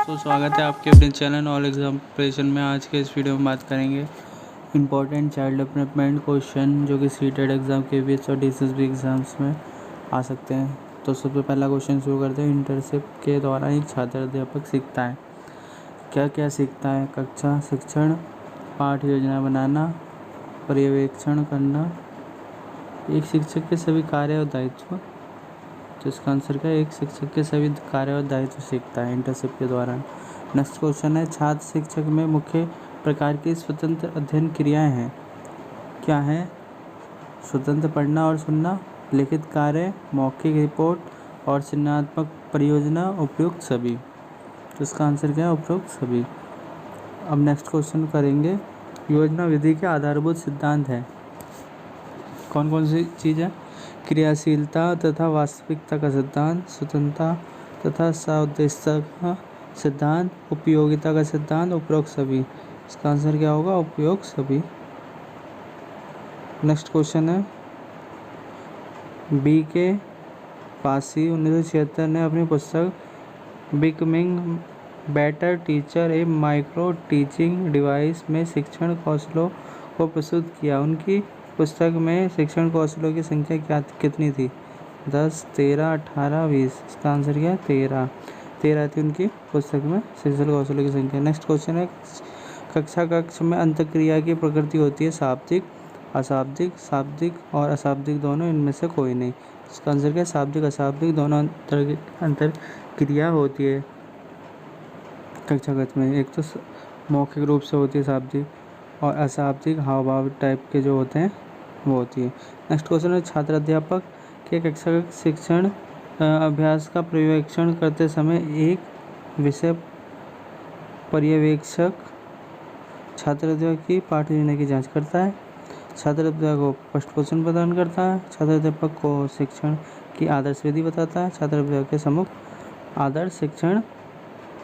दोस्तों, स्वागत है आपके अपने चैनल ऑल एग्जाम प्रिपरेशन में। आज के इस वीडियो में बात करेंगे इंपॉर्टेंट चाइल्ड डेवलपमेंट क्वेश्चन जो कि सीटेड एग्ज़ाम के बीच और DSSB एग्ज़ाम्स में आ सकते हैं। तो सबसे पहला क्वेश्चन शुरू करते हैं। इंटर्नशिप के दौरान एक छात्र अध्यापक सीखता है, क्या क्या सीखता है? कक्षा शिक्षण, पाठ योजना बनाना, पर्यवेक्षण करना। एक शिक्षक के सभी कार्य और दायित्व, तो इसका आंसर क्या है? एक शिक्षक के सभी कार्य और दायित्व सीखता है इंटर्नशिप के दौरान। नेक्स्ट क्वेश्चन है, छात्र शिक्षक में मुख्य प्रकार की स्वतंत्र अध्ययन क्रियाएं हैं, क्या है? स्वतंत्र पढ़ना और सुनना, लिखित कार्य, मौखिक रिपोर्ट और चिन्हात्मक परियोजना, उपयुक्त सभी। तो इसका आंसर क्या है? उपयुक्त सभी। अब नेक्स्ट क्वेश्चन करेंगे, योजना विधि के आधारभूत सिद्धांत है, कौन कौन सी चीज़ है? क्रियाशीलता तथा वास्तविकता का सिद्धांत, स्वतंत्रता तथा सउद्देश्यता का सिद्धांत, उपयोगिता का सिद्धांत, उपरोक्त सभी। इसका आंसर क्या होगा? उपयोग सभी। नेक्स्ट क्वेश्चन है, BK पासी 1976 ने अपनी पुस्तक बिकमिंग बेटर टीचर ए माइक्रो टीचिंग डिवाइस में शिक्षण कौशलों को प्रस्तुत किया। उनकी पुस्तक में शिक्षण कौशलों की संख्या कितनी थी? 10, 13, 18, 20। इसका आंसर क्या है? 13 थी उनकी पुस्तक में शिक्षण कौशलों की संख्या। नेक्स्ट क्वेश्चन है, कक्षा कक्ष में अंतःक्रिया की प्रकृति होती है शाब्दिक, अशाब्दिक, शाब्दिक और अशाब्दिक दोनों, इनमें से कोई नहीं। इसका आंसर क्या है? शाब्दिक अशाब्दिक दोनों अंतर्क्रिया होती है कक्षा कक्ष में। एक तो मौखिक रूप से होती है शाब्दिक, और अशाब्दिक हाव भाव टाइप के जो होते हैं वो होती है। नेक्स्ट क्वेश्चन है, छात्र अध्यापक के कक्षा शिक्षण अभ्यास का पर्यवेक्षण करते समय एक विषय पर्यवेक्षक छात्र अध्यापक की पाठ योजना की जांच करता है, छात्र अध्यापक को प्रश्न प्रदान करता है, छात्र अध्यापक को शिक्षण की आदर्श विधि बताता है, छात्र अध्यापक के सम्मुख आदर्श शिक्षण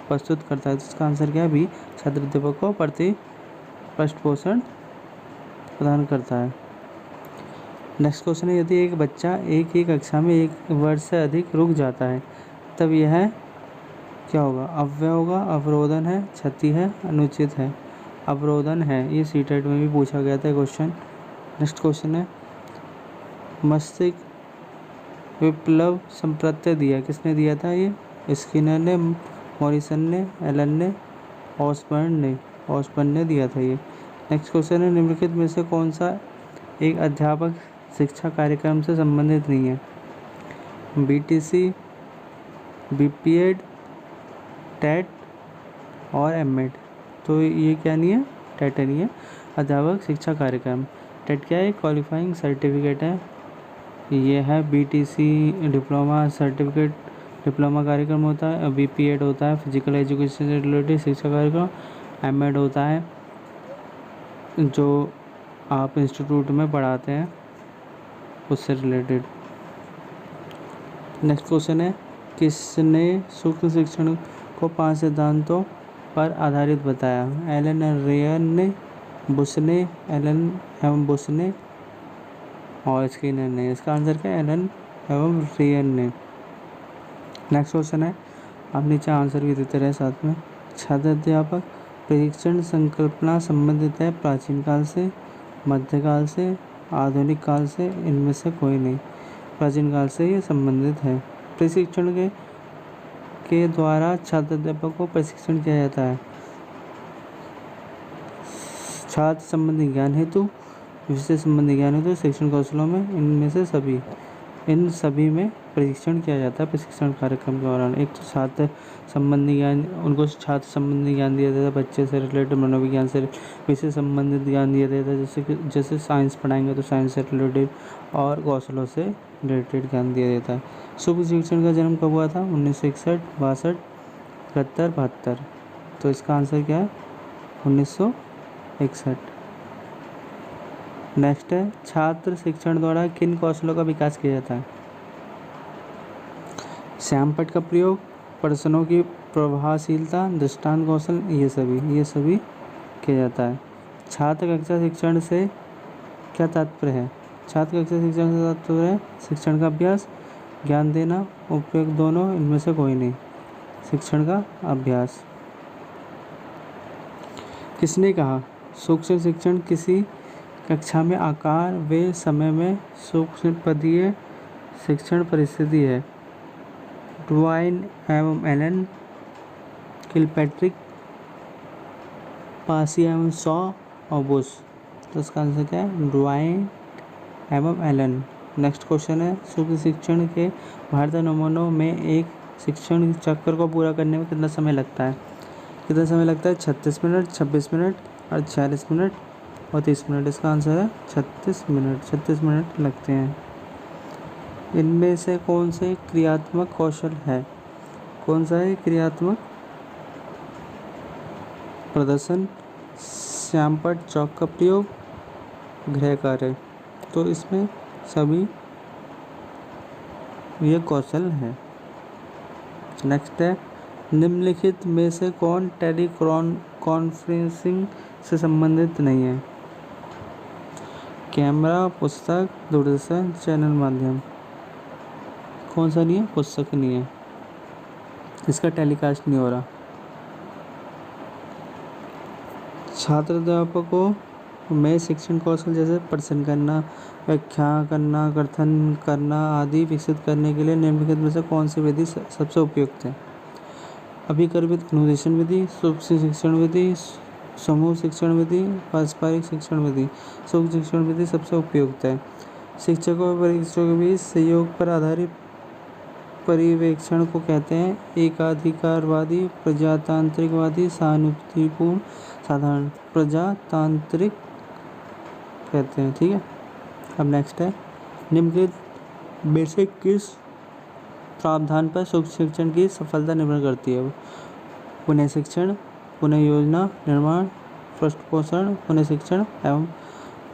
प्रस्तुत करता है। इसका आंसर क्या है? भी छात्र अध्यापक को पृष्ठपोषण प्रदान करता है। नेक्स्ट क्वेश्चन है, यदि एक बच्चा एक ही कक्षा में 1 वर्ष से अधिक रुक जाता है तब यह क्या होगा? अव्यय होगा, अवरोधन है, क्षति है, अनुचित है। अवरोधन है, ये सीटेट में भी पूछा गया था क्वेश्चन। नेक्स्ट क्वेश्चन है, मस्तिष्क विप्लव संप्रत्यय दिया, किसने दिया था? ये स्किनर ने, मॉरिसन ने, एलन ने, ऑसबर्न ने दिया था ये। नेक्स्ट क्वेश्चन है, निम्नलिखित में से कौन सा एक अध्यापक शिक्षा कार्यक्रम से संबंधित नहीं है? BTC, BPED, टेट और एमएड। तो ये क्या नहीं है? टेट नहीं है अध्यापक शिक्षा कार्यक्रम। टेट क्या है? क्वालिफाइंग सर्टिफिकेट है। ये है BTC डिप्लोमा सर्टिफिकेट, डिप्लोमा कार्यक्रम होता है। BPED होता है फिजिकल एजुकेशन से रिलेटेड शिक्षा कार्यक्रम। एमएड होता है जो आप इंस्टीट्यूट में पढ़ाते हैं उससे रिलेटेड। नेक्स्ट क्वेश्चन है, किसने सूक्ष्म शिक्षण को 5 सिद्धांतों पर आधारित बताया? एलन रेयर ने, बुश ने, एलन एवं बुश ने और स्किनर ने। इसका आंसर क्या है? एलन एवं रेयर ने। नेक्स्ट क्वेश्चन है, आप नीचे आंसर भी देते रहे साथ में। छात्र अध्यापक प्रशिक्षण संकल्पना संबंधित है प्राचीन काल से, मध्यकाल से, आधुनिक काल से, इनमें से कोई नहीं। प्राचीन काल से ये संबंधित है। प्रशिक्षण के द्वारा छात्र अध्यापक को प्रशिक्षण किया जाता है छात्र संबंधी ज्ञान हेतु, विषय संबंधी ज्ञान हेतु, शिक्षण कौशलों में, इनमें से सभी, इन सभी में प्रशिक्षण किया जाता है प्रशिक्षण कार्यक्रम के दौरान। एक तो छात्र संबंधी ज्ञान, उनको छात्र संबंधी ज्ञान दिया जाता है, बच्चे से रिलेटेड मनोविज्ञान से विषय संबंधित ज्ञान दिया जाता है, जैसे साइंस पढ़ाएंगे तो साइंस से रिलेटेड, और कौशलों से रिलेटेड ज्ञान दिया जाता है। सूक्ष्म शिक्षण का जन्म कब हुआ था? 1961, 62, 71, 72। तो इसका आंसर क्या है? 1961। नेक्स्ट है, छात्र शिक्षण द्वारा किन कौशलों का विकास किया जाता है? श्यामपट्ट का प्रयोग, प्रश्नों की प्रभावशीलता, दृष्टांत कौशल, ये सभी किया जाता है। छात्र कक्षा शिक्षण से क्या तात्पर्य है? छात्र कक्षा शिक्षण से तात्पर्य है शिक्षण का अभ्यास, ज्ञान देना, उपयोग दोनों, इनमें से कोई नहीं। शिक्षण का अभ्यास। किसने कहा सूक्ष्म शिक्षण किसी कक्षा में आकार व समय में सूक्ष्मपदीय शिक्षण परिस्थिति है? ड्वाइन एवं एलन, किलपैट्रिक, पासी एवं शॉ और बुश। तो इसका आंसर क्या है? ड्वाइन एवं एलन। नेक्स्ट क्वेश्चन है सूक्ष्म शिक्षण के भारतीय नमूनों में एक शिक्षण चक्र को पूरा करने में कितना समय लगता है? कितना समय लगता है? 36 मिनट, 26 मिनट और 46 मिनट और 30 मिनट। इसका आंसर है 36 मिनट। 36 मिनट लगते हैं। इनमें से कौन से क्रियात्मक कौशल है? कौन सा है क्रियात्मक? प्रदर्शन, श्यामपट्ट चौक का प्रयोग, गृह कार्य। तो इसमें सभी ये कौशल है। नेक्स्ट है निम्नलिखित में से कौन टेली कॉन्फ्रेंसिंग से संबंधित नहीं है? कैमरा, पुस्तक, दूरदर्शन, चैनल माध्यम। कौन सा नहीं है? पुस्तक नहीं है, इसका टेलीकास्ट नहीं हो रहा। छात्र अध्यापकों में शिक्षण कौशल जैसे प्रश्न करना, व्याख्या करना, कथन करना आदि विकसित करने के लिए निम्नलिखित में से कौन सी विधि सबसे उपयुक्त है? अभिकर्मित अनुदेशन विधि, सूक्ष्म शिक्षण विधि, समूह शिक्षण विधि, पारस्परिक शिक्षण विधि। सूक्ष्म शिक्षण विधि सबसे उपयुक्त है। शिक्षकों और परीक्षकों के बीच सहयोग पर आधारित पर्यवेक्षण को कहते हैं एकाधिकारवादी, प्रजातांत्रिकवादी, सहानुभूतिपूर्ण, साधारण। प्रजातांत्रिक कहते हैं। ठीक है। अब नेक्स्ट है निम्नलिखित में से किस प्रावधान पर सूक्ष्म शिक्षण की सफलता निर्भर करती है? पुनः शिक्षण, पुनः योजना निर्माण, पृष्ठपोषण, पुनः शिक्षण एवं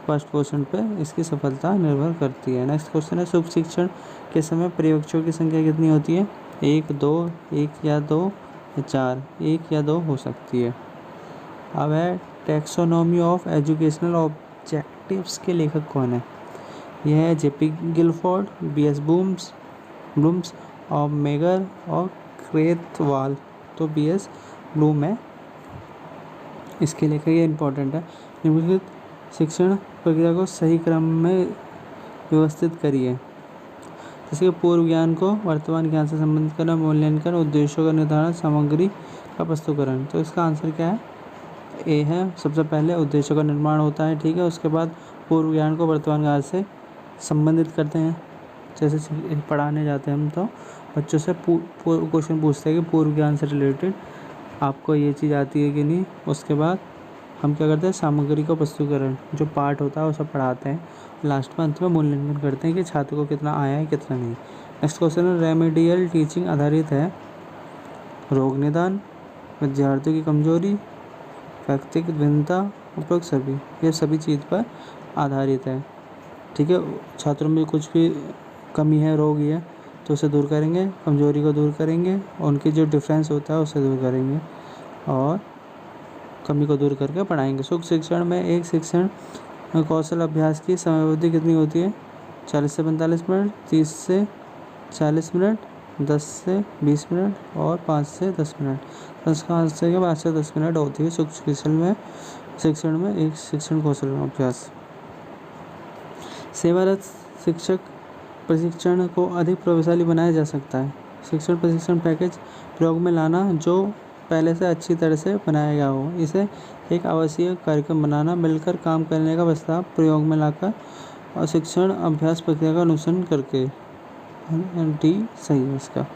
पृष्ठपोषण पर इसकी सफलता निर्भर करती है। नेक्स्ट क्वेश्चन है सूक्ष्म शिक्षण के समय पर्यवेक्षकों की संख्या कितनी होती है? 1, 2, 1 या 2 या 4। 1 या 2 हो सकती है। अब है टैक्सोनॉमी ऑफ एजुकेशनल ऑब्जेक्टिव्स के लेखक कौन है? यह है जेपी गिलफोर्ड, बीएस ब्लूम्स और मेगर और क्रेथवाल। तो बीएस ब्लूम है इसके लेखक। ये इंपॉर्टेंट है। निम्नलिखित शिक्षण प्रक्रिया को सही क्रम में व्यवस्थित करिए। जैसे पूर्व ज्ञान को वर्तमान ज्ञान से संबंधित करना, मूल्यांकन, उद्देश्यों का निर्धारण, सामग्री का प्रस्तुतिकरण। तो इसका आंसर क्या है? ए है। सबसे पहले उद्देश्यों का निर्माण होता है। ठीक है। उसके बाद पूर्व ज्ञान को वर्तमान ज्ञान से संबंधित करते हैं। जैसे पढ़ाने जाते हैं हम तो बच्चों से क्वेश्चन पूछते हैं कि पूर्व ज्ञान से रिलेटेड आपको ये चीज़ आती है कि नहीं। उसके बाद हम क्या करते हैं? सामग्री का प्रस्तुतिकरण जो पाठ होता है वो सब पढ़ाते हैं। लास्ट में अंत में मूल्यांकन करते हैं कि छात्र को कितना आया है कितना नहीं। नेक्स्ट क्वेश्चन है रेमेडियल टीचिंग आधारित है रोग निदान, विद्यार्थियों की कमजोरी, व्यक्तिगत भिन्नता, उपरोक्त सभी। ये सभी चीज़ पर आधारित है। ठीक है। छात्रों में कुछ भी कमी है, रोग है तो उसे दूर करेंगे, कमजोरी को दूर करेंगे और उनकी जो डिफरेंस होता है उसे दूर करेंगे और कमी को दूर करके पढ़ाएंगे। सूक्ष्म शिक्षण में एक शिक्षण कौशल अभ्यास की समयावधि कितनी होती है? 40 से 45 मिनट, 30 से 40 मिनट, 10 से 20 मिनट और 5 से 10 मिनट। तो इसका आंसर है 5 से 10 मिनट होती है सूक्ष्म शिक्षण में एक शिक्षण कौशल अभ्यास। सेवारत शिक्षक प्रशिक्षण को अधिक प्रभावशाली बनाया जा सकता है। शिक्षण प्रशिक्षण पैकेज प्रयोग में लाना जो पहले से अच्छी तरह से बनाया गया हो। इसे एक आवश्यक कार्यक्रम बनाना, मिलकर काम करने का प्रस्ताव प्रयोग में लाकर और शिक्षण अभ्यास प्रक्रिया का अनुसरण करके। डी सही है इसका।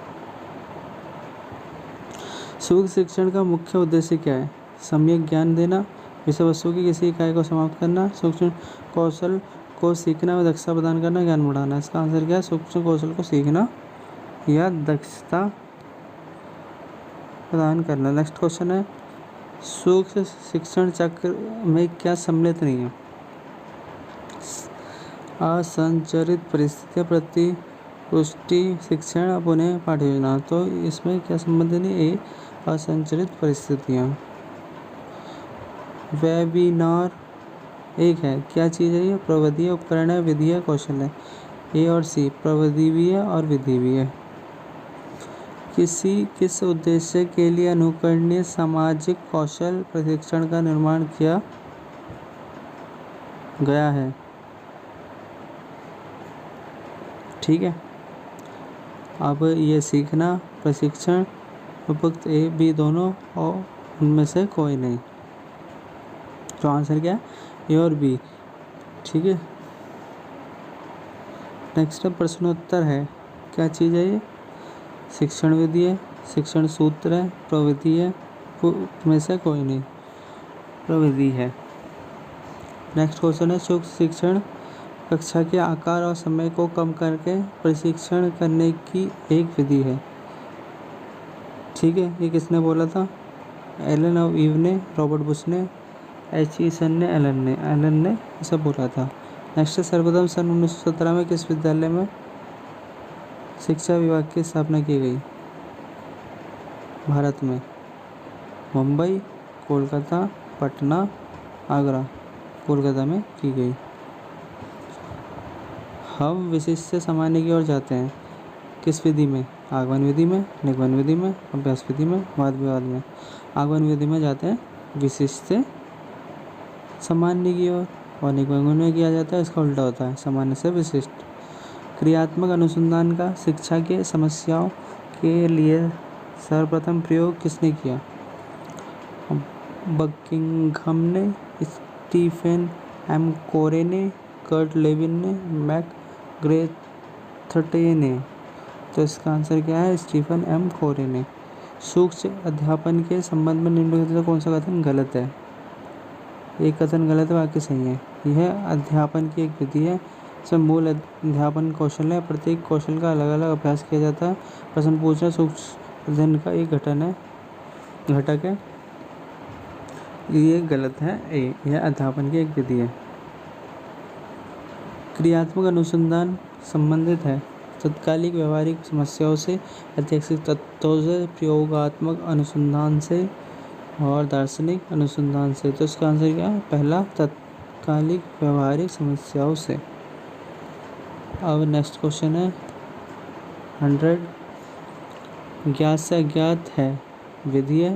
सूक्ष्म शिक्षण का मुख्य उद्देश्य क्या है? सम्यक ज्ञान देना, विषय वस्तु की किसी इकाई को समाप्त करना, सूक्ष्म कौशल को सीखना व दक्षता प्रदान करना, ज्ञान बढ़ाना। इसका आंसर क्या है? सूक्ष्म कौशल को सीखना या दक्षता प्रदान करना। नेक्स्ट क्वेश्चन है सूक्ष्म शिक्षण चक्र में क्या सम्मिलित नहीं है? असंरचित परिस्थितियाँ, प्रतिपुष्टि शिक्षण, पुनः पाठ्य योजना। तो इसमें क्या संबंध नहीं? ए असंरचित परिस्थितियाँ। वेबिनार एक है, क्या चीज़ है ये? प्रविधि, उपकरण है, विधि है, कौशल है। ए और सी, प्रविधि भी है और विधि भी है। किस उद्देश्य के लिए अनुकरणीय सामाजिक कौशल प्रशिक्षण का निर्माण किया गया है? ठीक है, अब ये सीखना प्रशिक्षण उपयुक्त ए बी दोनों और उनमें से कोई नहीं। तो आंसर क्या है? ए और बी। ठीक है, नेक्स्ट प्रश्नोत्तर है। क्या चीज़ है ये? शिक्षण विधि है, शिक्षण सूत्र है, प्रविधि है, में से कोई नहीं, प्रविधि है। नेक्स्ट क्वेश्चन है सूक्ष्म शिक्षण कक्षा के आकार और समय को कम करके प्रशिक्षण करने की एक विधि है। ठीक है, ये किसने बोला था? एलन और ईव ने, रॉबर्ट बुश ने, एचिसन ने, एलन ने ऐसा बोला था। नेक्स्ट सर्वप्रथम सन 1917 में किस विद्यालय में शिक्षा विभाग की स्थापना की गई? भारत में मुंबई, कोलकाता, पटना, आगरा। कोलकाता में की गई। हम विशिष्ट से सामान्य की ओर जाते हैं किस विधि में? आगमन विधि में, निगमन विधि में, अभ्यास विधि में, वाद विवाद में। आगमन विधि में जाते हैं विशिष्ट से सामान्य की ओर, और निगमन में किया जाता है इसका उल्टा होता है, सामान्य से विशिष्ट। क्रियात्मक अनुसंधान का शिक्षा के समस्याओं के लिए सर्वप्रथम प्रयोग किसने किया? बकिंघम ने, स्टीफन एम कोरे ने, कर्ट लेविन ने, मैकग्रेथटे ने। तो इसका आंसर क्या है? स्टीफन एम कोरे ने। सूक्ष्म अध्यापन के संबंध में निम्नलिखित में कौन सा कथन गलत है? एक कथन गलत है, बाकी सही है। यह अध्यापन की एक विधि है, इसमें मूल अध्यापन कौशल है, प्रत्येक कौशल का अलग अलग अभ्यास किया जाता है। प्रश्न पूछना सूक्ष्म अध्ययन का एक घटक है, ये गलत है। यह अध्यापन की एक विधि है। क्रियात्मक अनुसंधान संबंधित है तत्कालिक व्यवहारिक समस्याओं से, ऐतिहासिक तथ्यों से, प्रयोगात्मक अनुसंधान से और दार्शनिक अनुसंधान से। तो इसका आंसर क्या है? पहला, तत्कालिक व्यवहारिक समस्याओं से। अब नेक्स्ट क्वेश्चन है 100। ज्ञात से अज्ञात है विधि है,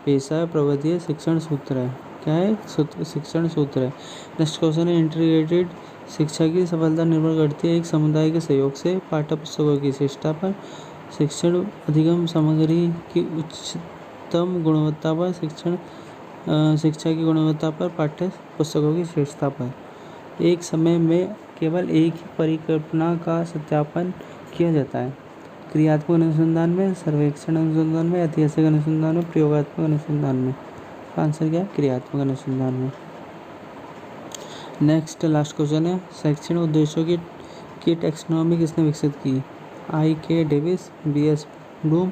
पेशा है, प्रविधि है, शिक्षण सूत्र है। क्या है? शिक्षण सूत्र है। नेक्स्ट क्वेश्चन है इंटीग्रेटेड शिक्षा की सफलता निर्भर करती है एक समुदाय के सहयोग से, पाठ्य पुस्तकों की श्रेष्ठता पर, शिक्षण अधिगम सामग्री की उच्चतम गुणवत्ता पर, शिक्षा की गुणवत्ता पर, पाठ्य पुस्तकों की श्रेष्ठता पर। एक समय में केवल एक ही परिकल्पना का सत्यापन किया जाता है। क्रियात्मक अनुसंधान में, सर्वेक्षण अनुसंधान में, ऐतिहासिक अनुसंधान में, प्रयोगात्मक अनुसंधान में। आंसर क्या है? क्रियात्मक अनुसंधान में। नेक्स्ट लास्ट क्वेश्चन है शैक्षणिक उद्देश्यों की टैक्सोनॉमी किसने विकसित की? I.K. Davis, B.S. Bloom,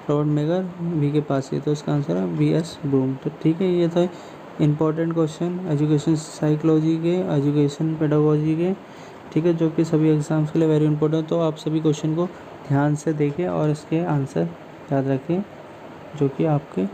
Robert megger, V.K. Pasi. तो इसका आंसर है B.S. ब्लूम। तो ठीक है, ये था इंपॉर्टेंट क्वेश्चन एजुकेशन साइकोलॉजी के, एजुकेशन पेडागोजी के, ठीक है, जो कि सभी एग्जाम्स के लिए वेरी इंपॉर्टेंट। तो आप सभी क्वेश्चन को ध्यान से देखें और इसके आंसर याद रखें जो कि आपके